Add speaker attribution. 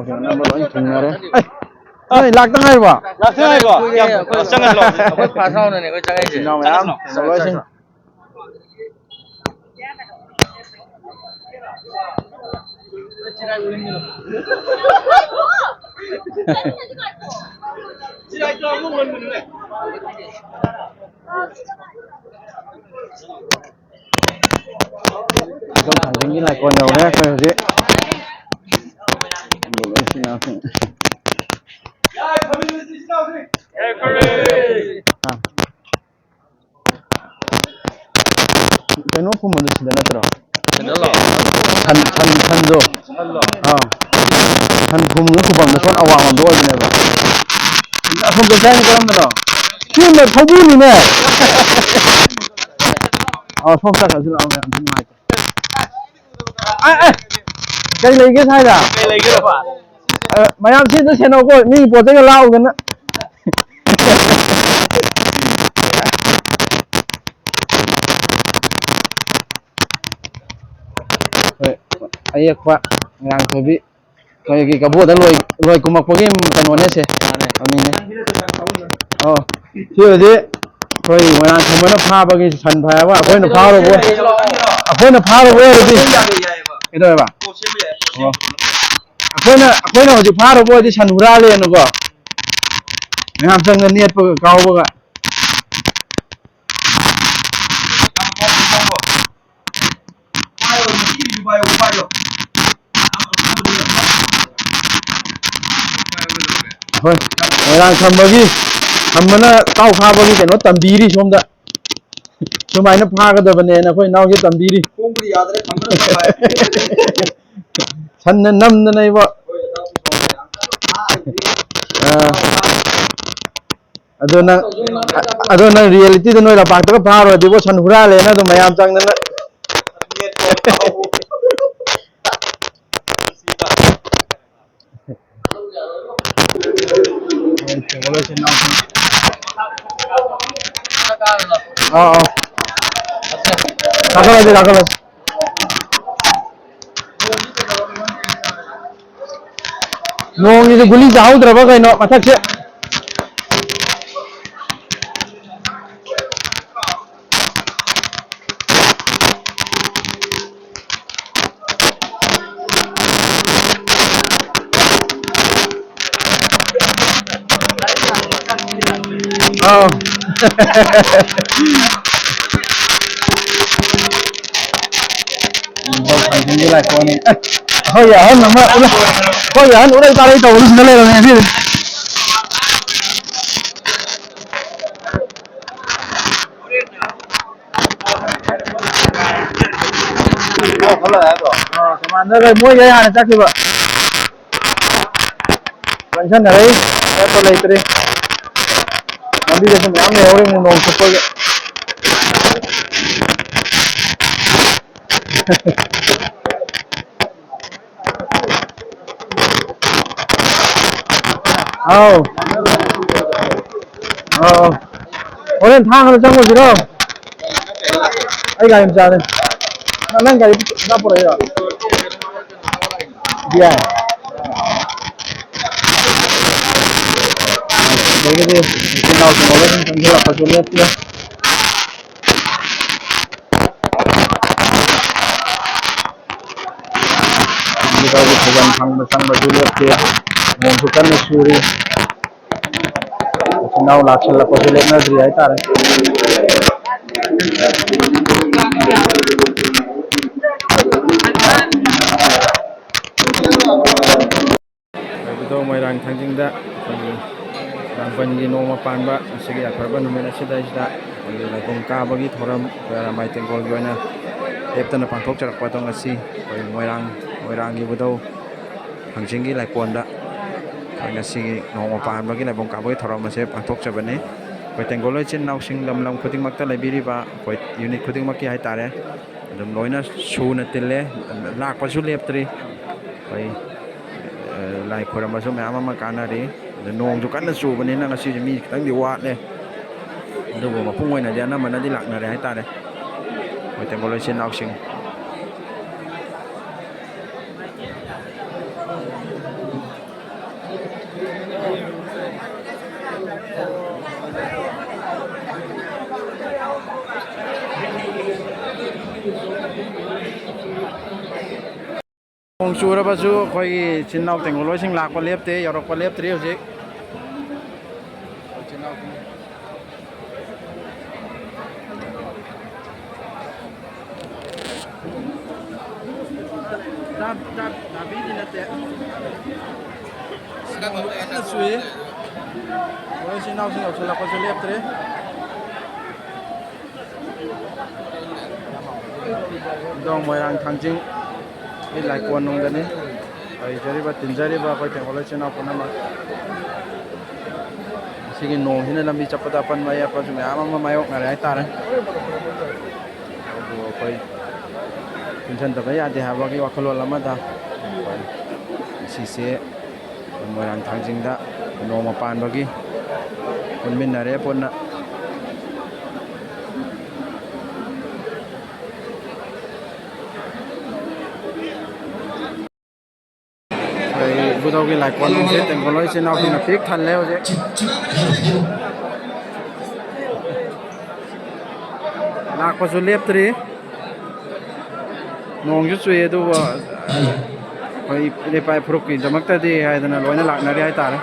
Speaker 1: ꯏꯅꯥꯎꯁꯤꯡ ꯑꯅꯝꯕ ꯂꯣꯏ ꯊꯨꯡꯅꯔꯦ ꯅꯣꯏ ꯂꯥꯛꯇ ꯉꯥꯏꯔꯤꯕꯣ
Speaker 2: ꯂꯥꯛꯇ ꯉꯥꯏꯔꯤꯕꯣ ꯆꯪꯉꯁꯤ ꯂꯥꯛꯑꯣ ꯑꯩꯈꯣꯏ
Speaker 3: ꯐꯥꯁ ꯔꯥꯎꯟꯗꯅꯦ ꯑꯩꯈꯣꯏ ꯆꯪꯉꯛꯏꯁꯦ
Speaker 1: ꯏꯅꯥꯎ ꯃꯌꯥꯝ ꯂꯣꯏꯁꯤꯡ ꯑꯗꯨꯝ ꯊꯥꯡꯖꯤꯡꯒꯤ ꯂꯥꯏꯀꯣꯟ ꯌꯧꯔꯦ ꯑꯩꯈꯣꯏ ꯍꯧꯖꯤꯛ kayno kumunod sila na tro Hanzo Han kumunod ko bang nason awang do ne ba asom do sai karam na ki me thobu ni ne som sa ka sila am mai ai kai lei ge sai da
Speaker 2: kai lei ge ba
Speaker 1: mayam si do seno ko mi po te ga lao ga na ayekwa ngang thobi koi gi kabo da loi kumak pagi kano ne se ami ne si ode koi wana thamana pha bagi san pha ba akoi na pha ro bo edi edo ba akoi na hoji pha ro bo edi san hura le no go ngam sang na net pa kaw ba ga Hoi, orang thambagi thammana tau khabagi keno tambiri somda sumaina phagadabane na khoi nauge tambiri
Speaker 2: ꯀꯣꯡꯕꯗꯤ ꯌꯥꯗ꯭ꯔꯦ ꯊꯝꯕꯅ ꯐꯔꯦ
Speaker 1: sanna namdana iba adona reality da noi rapak ta pharo dibo san hura le na do mayam changna Rakal nong ni guli jauh draba kaino mathak se ini lah kon oh ya han nama oh ya han udah tarik tahu lu sudah lewat ini commander rồi mua giấy hàng chắc chưa vậy lần sau này tôi lấy cái đi làm đi cho mình nghèo đi nông sụp rồi 오늘 탕을 짠 거지로 아이가 임자는 난 가이 나쁘래요 예 되게 지나고 먹으면 정말 가져올게요 kita bukan sang berjulit ya bukan suri now laksal la berjulit na diri ay tare betul moirang thangjingda rangpangi noma panba sigi akarba numena sida laikong kabagi thoram mai tengkol goina leptana pangthok charakpa tong asi moirang budau hangsingi laikonda ngasi noma panbagi laibong kabagi thoram ase pangthok chabane koi tengkol chin nausing lam khudingmakta laibiriba koi unit khudingmakki hai tare dum loina suna tille lakpasu leptri koi lai khoramasu mayam ama kanari nong ju kanna chubani na ngasi mi khitang di watle adugo mapung oina di anamana di laknare hai tare koi tengkol chin nausing ꯅꯣꯡ ꯆꯨꯔꯕꯁꯨ ꯑꯩꯈꯣꯏꯒꯤ ꯏꯆꯤꯟ ꯏꯅꯥꯎ ꯇꯦꯡꯒꯣꯂꯣꯏꯁꯤꯡ ꯂꯥꯛꯄ ꯂꯦꯞꯇꯦ ꯌꯧꯔꯛꯄ ꯂꯦꯞꯇ꯭ꯔꯤ ꯍꯧꯖꯤꯛ ꯅꯥꯕꯤꯗꯤ ꯅꯠꯇꯦ ꯀꯟꯅ ꯆꯨꯏ ꯑꯩꯈꯣꯏ ꯏꯆꯤꯟ ꯏꯅꯥꯎꯁꯤꯡ ꯌꯧꯁꯤꯜꯂꯛꯄꯁꯨ ꯂꯦꯞꯇ꯭ꯔꯤ ꯗꯣꯡ ꯃꯣꯏꯔꯥꯡ ꯊꯥꯡꯖꯤꯡ ꯂꯥꯏꯀꯣꯟꯅꯨꯡꯗꯅꯤ ꯂꯩꯖꯔꯤꯕ ꯇꯤꯟꯖꯔꯤꯕ ꯑꯩꯈꯣꯏ ꯇꯦꯡꯒꯣꯜ ꯏꯆꯤꯟ ꯏꯅꯥꯎ ꯄꯨꯝꯅꯃꯛ ꯁꯤꯒꯤ ꯅꯣꯡꯁꯤꯅ ꯂꯝꯕꯤ ꯆꯠꯄꯗ ꯑꯄꯟꯕ ꯑꯌꯦꯠꯄꯁꯨ ꯃꯌꯥꯝ ꯑꯃ ꯃꯥꯌꯣꯛꯅꯔꯦ ꯍꯥꯏꯇꯥꯔꯦ ꯑꯗꯨ ꯑꯩꯈꯣꯏ ꯄꯨꯟꯁꯤꯟꯗꯕ ꯌꯥꯗꯦ ꯍꯥꯏꯕꯒꯤ ꯋꯥꯈꯜꯂꯣꯟ ꯑꯃꯗ ꯉꯁꯤꯁꯦ ꯃꯣꯏꯔꯥꯡ ꯊꯥꯡꯖꯤꯡꯗ ꯅꯣꯡꯃ ꯄꯥꯟꯕꯒꯤ ꯄꯨꯟꯃꯤꯟꯅꯔꯦ ꯄꯨꯟꯅ ꯏꯕꯨꯙꯧꯒꯤ ꯂꯥꯏꯀꯣꯟꯁꯦ ꯇꯦꯡꯒꯣꯜ ꯏꯆꯤꯟ ꯏꯅꯥꯎꯁꯤꯡꯅ ꯄꯤꯛ ꯊꯜꯂꯦ ꯍꯧꯖꯤꯛ ꯂꯥꯛꯄꯁꯨ ꯂꯦꯞꯇ꯭ꯔꯤ ꯅꯣꯡꯁꯨ ꯆꯨꯏ ꯑꯗꯨꯕꯨ ꯑꯩꯈꯣꯏ ꯏꯄꯥ ꯐꯨꯔꯨꯞꯀꯤꯗꯃꯛꯇꯗꯤ ꯍꯥꯏꯗꯅ ꯂꯣꯏꯅ ꯂꯥꯛꯅꯔꯤ ꯍꯥꯏꯇꯥꯔꯦ